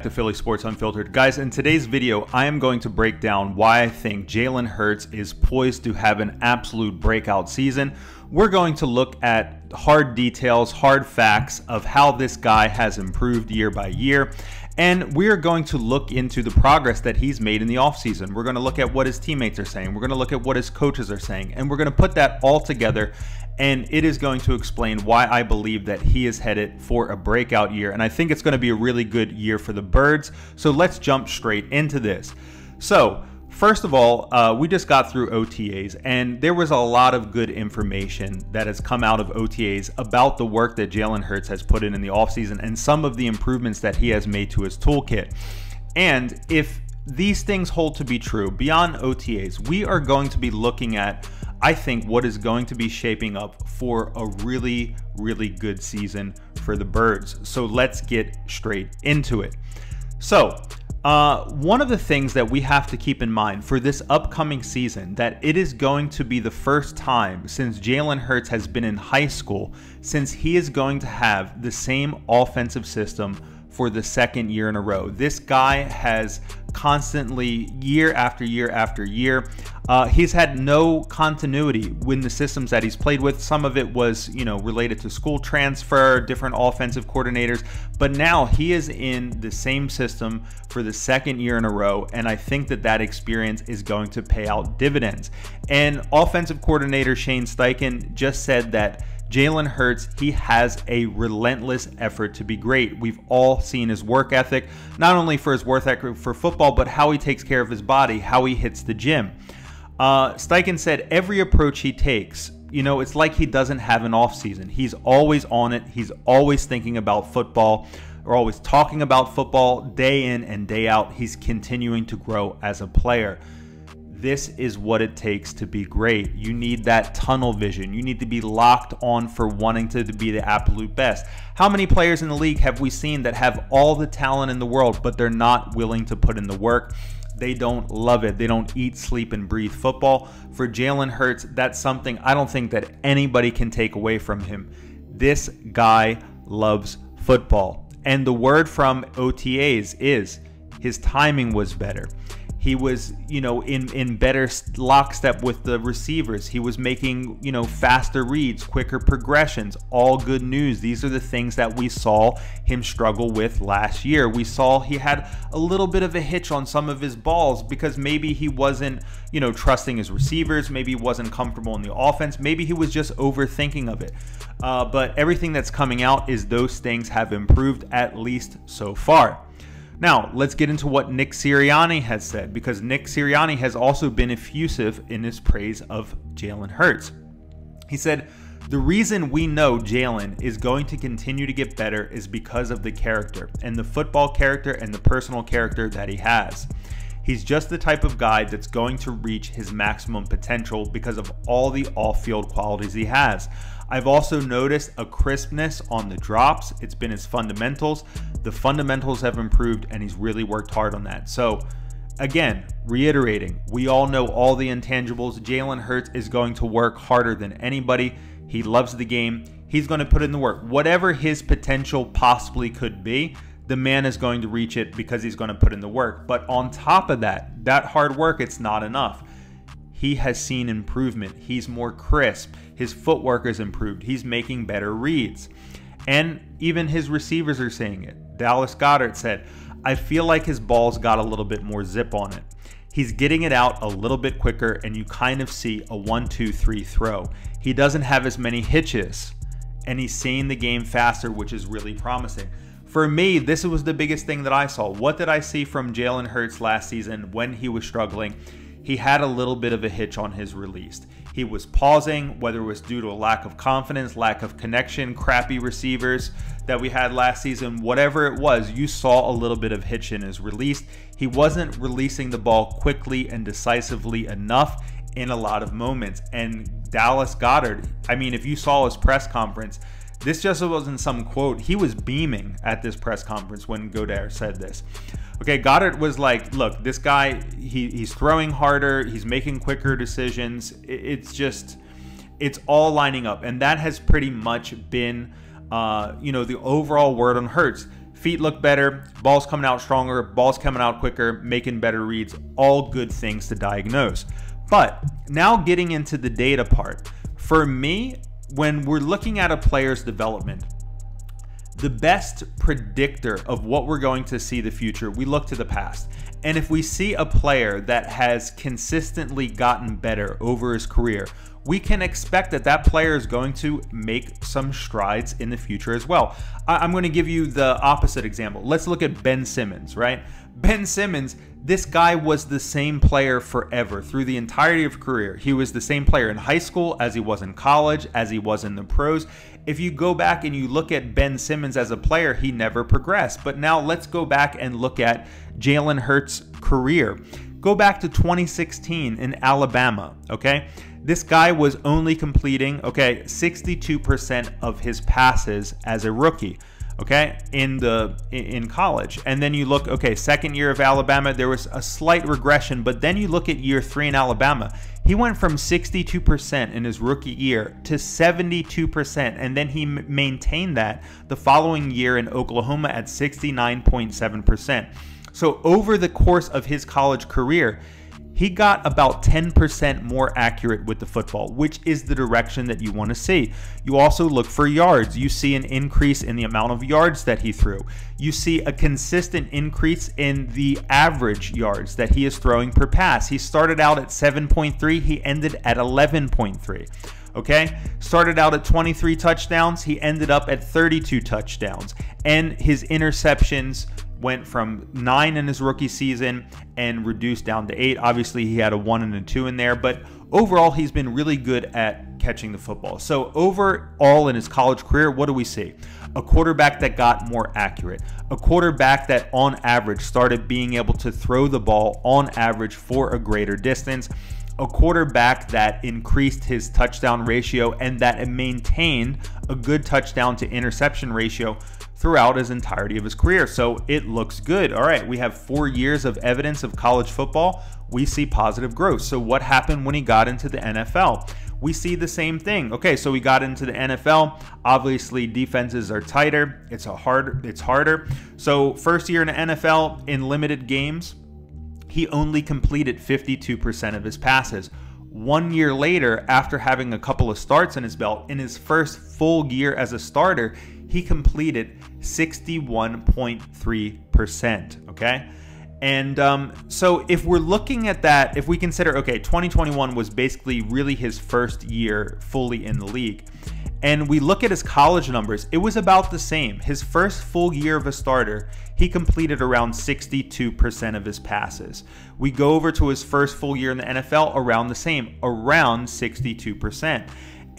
to Philly Sports Unfiltered. Guys, in today's video, I am going to break down why I think Jalen Hurts is poised to have an absolute breakout season. We're going to look at hard details, hard facts of how this guy has improved year by year. And we're going to look into the progress that he's made in the offseason. We're going to look at what his teammates are saying. We're going to look at what his coaches are saying. And we're going to put that all together. And it is going to explain why I believe that he is headed for a breakout year. And I think it's going to be a really good year for the Birds. So let's jump straight into this. So first of all, we just got through OTAs, and there was a lot of good information that has come out of OTAs about the work that Jalen Hurts has put in the offseason and some of the improvements that he has made to his toolkit. And if these things hold to be true beyond OTAs, we are going to be looking at, I think, what is going to be shaping up for a really, really good season for the Birds. So let's get straight into it. So one of the things that we have to keep in mind for this upcoming season, that it is going to be the first time since Jalen Hurts has been in high school, since he is going to have the same offensive system for the second year in a row. This guy has constantly, year after year after year, he's had no continuity with the systems that he's played with. Some of it was, related to school transfer, different offensive coordinators, but now he is in the same system for the second year in a row, and I think that that experience is going to pay out dividends. And offensive coordinator Shane Steichen just said that Jalen Hurts, he has a relentless effort to be great. We've all seen his work ethic, not only for his work ethic for football, but how he takes care of his body, how he hits the gym. Steichen said every approach he takes, it's like he doesn't have an off season. He's always on it. He's always thinking about football, or always talking about football day in and day out. He's continuing to grow as a player. This is what it takes to be great. You need that tunnel vision. You need to be locked on for wanting to be the absolute best. How many players in the league have we seen that have all the talent in the world, but they're not willing to put in the work? They don't love it. They don't eat, sleep, and breathe football. For Jalen Hurts, that's something I don't think that anybody can take away from him. This guy loves football. And the word from OTAs is his timing was better. He was, in better lockstep with the receivers. He was making, faster reads, quicker progressions, all good news. These are the things that we saw him struggle with last year. We saw he had a little bit of a hitch on some of his balls because maybe he wasn't, trusting his receivers. Maybe he wasn't comfortable in the offense. Maybe he was just overthinking of it. But everything that's coming out is those things have improved, at least so far. Now, let's get into what Nick Sirianni has said, because Nick Sirianni has also been effusive in his praise of Jalen Hurts. He said, the reason we know Jalen is going to continue to get better is because of the character, and the football character and the personal character that he has. He's just the type of guy that's going to reach his maximum potential because of all the off-field qualities he has. I've also noticed a crispness on the drops. It's been his fundamentals. The fundamentals have improved, and he's really worked hard on that. So again, reiterating, we all know all the intangibles. Jalen Hurts is going to work harder than anybody. He loves the game. He's going to put in the work. Whatever his potential possibly could be, the man is going to reach it because he's going to put in the work. But on top of that, that hard work, it's not enough. He has seen improvement. He's more crisp. His footwork is improved. He's making better reads. And even his receivers are saying it. Dallas Goedert said, I feel like his ball's got a little bit more zip on it. He's getting it out a little bit quicker, and you kind of see a 1-2-3 throw. He doesn't have as many hitches, and he's seeing the game faster, which is really promising. For me, this was the biggest thing that I saw. What did I see from Jalen Hurts last season when he was struggling? He had a little bit of a hitch on his release. He was pausing, whether it was due to a lack of confidence, lack of connection, crappy receivers that we had last season, whatever it was, you saw a little bit of hitch in his release. He wasn't releasing the ball quickly and decisively enough in a lot of moments. And Dallas Goedert, if you saw his press conference, this just wasn't some quote. He was beaming at this press conference when Goedert said this. Okay, Goedert was like, look, this guy, he's throwing harder, he's making quicker decisions. It's all lining up. And that has pretty much been, the overall word on Hurts. Feet look better, ball's coming out stronger, ball's coming out quicker, making better reads, all good things to diagnose. But now getting into the data part, for me, when we're looking at a player's development, the best predictor of what we're going to see the future, we look to the past. And if we see a player that has consistently gotten better over his career, we can expect that that player is going to make some strides in the future as well. I'm going to give you the opposite example. Let's look at Ben Simmons, right? Ben Simmons, this guy was the same player forever through the entirety of career. He was the same player in high school as he was in college, as he was in the pros. If you go back and you look at Ben Simmons as a player, he never progressed. But now let's go back and look at Jalen Hurts' career. Go back to 2016 in Alabama, okay? This guy was only completing, 62% of his passes as a rookie, okay, in college. And then you look, second year of Alabama, there was a slight regression, but then you look at year 3 in Alabama. He went from 62% in his rookie year to 72%, and then he maintained that the following year in Oklahoma at 69.7%. So over the course of his college career, he got about 10% more accurate with the football, which is the direction that you want to see. You also look for yards. You see an increase in the amount of yards that he threw. You see a consistent increase in the average yards that he is throwing per pass. He started out at 7.3. He ended at 11.3. Okay, started out at 23 touchdowns. He ended up at 32 touchdowns. And his interceptions went from 9 in his rookie season and reduced down to 8. Obviously, he had a 1 and a 2 in there, but overall, he's been really good at catching the football. So overall in his college career, what do we see? A quarterback that got more accurate, a quarterback that on average started being able to throw the ball on average for a greater distance, a quarterback that increased his touchdown ratio and that maintained a good touchdown to interception ratio throughout his entirety of his career. So it looks good. All right, we have 4 years of evidence of college football. We see positive growth. So what happened when he got into the NFL? We see the same thing. Okay, so we got into the NFL. Obviously, defenses are tighter. It's harder. So first year in the NFL, in limited games, he only completed 52% of his passes. 1 year later, after having a couple of starts in his belt, in his first full year as a starter, he completed 61.3%, okay? And so if we're looking at that, if we consider, 2021 was basically really his first year fully in the league, and we look at his college numbers, it was about the same. His first full year of a starter, he completed around 62% of his passes. We go over to his first full year in the NFL, around the same, around 62%.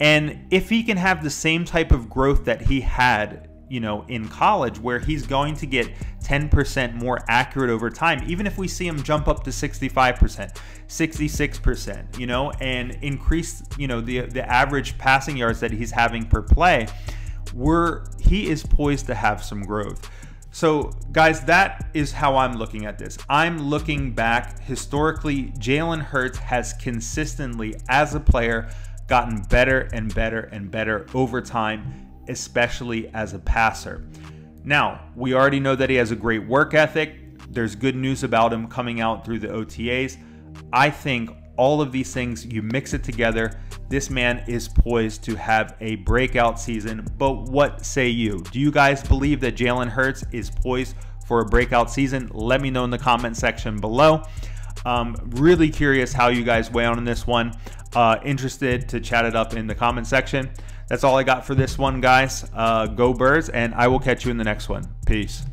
And if he can have the same type of growth that he had, in college, where he's going to get 10% more accurate over time, even if we see him jump up to 65%, 66%, and increase, the average passing yards that he's having per play, he is poised to have some growth. So guys, that is how I'm looking at this. I'm looking back historically. Jalen Hurts has consistently, as a player, gotten better and better and better over time, especially as a passer. Now, we already know that he has a great work ethic. There's good news about him coming out through the OTAs. I think all of these things, you mix it together, this man is poised to have a breakout season. But what say you? Do you guys believe that Jalen Hurts is poised for a breakout season? Let me know in the comment section below. Really curious how you guys weigh on this one. Interested to chat it up in the comment section. That's all I got for this one, guys. Go Birds, and I will catch you in the next one. Peace.